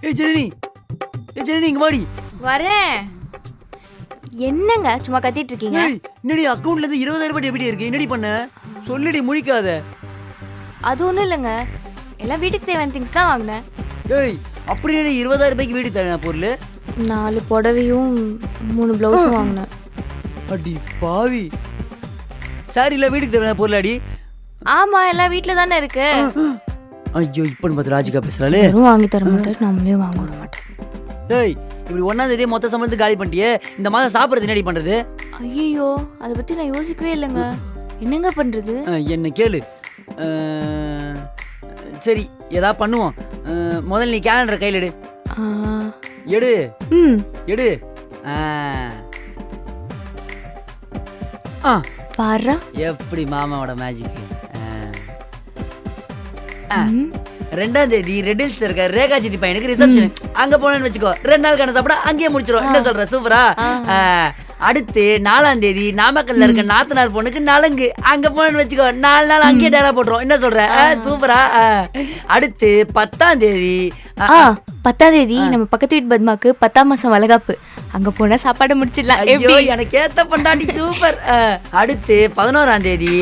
ஏய் ஜெனி, இங்க வாடி. வரேன். என்னங்க சும்மா கத்திட்டு இருக்கீங்க? ஏய் என்னடி அக்கவுண்ட்ல இருந்து 20,000 ரூபாய் எப்படி இருக்கு? என்னடி பண்ண? சொல்லுடி, முழிக்காத. அது ஒண்ணும் இல்லைங்க, எல்லாம் வீட்டுக்கு தேவையான திங்ஸ் தான் வாங்கினேன். ஏய் அப்படி என்ன 20,000 ரூபாய்க்கு வீடு தரேன் பொருள்? 4 புடவையும் 3 பிளவுஸும் வாங்கினேன். அடி பாவி, சாரி இல்ல வீட்டுக்கு தேவையான பொருள் அடி? ஆமா, எல்லாம் வீட்டுல தானே இருக்கு. ஐயோ இப்பன்னு பார்த்து ராஜிகா பேசுறாளே. யாரும் வாங்கி தர மாட்டேன், நம்மளே வாங்க விட மாட்டேன். ஏய் இப்படி 1ஆம் தேதி மொத்த சம்பளத்துக்கு காலி பண்ணிட்டியே, இந்த மாதம் சாப்பிட்றது என்னடி பண்றது? ஐயோ அதை பத்தி நான் யோசிக்கவே இல்லைங்க. என்னங்க பண்றது? என்ன கேளு. சரி ஏதா பண்ணுவோம். முதல்ல நீ கேலண்டரை கையில் எடு. எடு எடு. பாரு எப்படி மாமாவோட மேஜிக். 2ஆம் தேதி ரெட் ஹில்ஸ் இருக்க ரேகா சித்தி பையனுக்கு ரிசப்ஷன். அங்க போனேன்னு வச்சுக்கோ, 2 நாள் கணக்கு சாப்பிட அங்கேயே முடிச்சிடும். என்ன சொல்ற? சூப்பரா. அடுத்து 4ஆம் தேதி நாமக்கல்ல இருக்க நாத்தனார் பொண்ணுக்கு நலங்கு. அங்க போனேன்னு வச்சுக்கோ, 4 நாள் அங்கேயே டேரா போட்டுரும். என்ன சொல்ற? சூப்பரா. அடுத்து 10ஆம் தேதி 10ஆம் தேதி நம்ம பக்கத்து வீட்டு பத்மாக்கு 10ஆம் மாசம் வளகாப்பு. அங்க போனா சாப்பாடு முடிச்சிடலாம். ஐயோ எனக்கு ஏத்த பண்டாண்டி. சூப்பர். அடுத்து 11ஆம் தேதி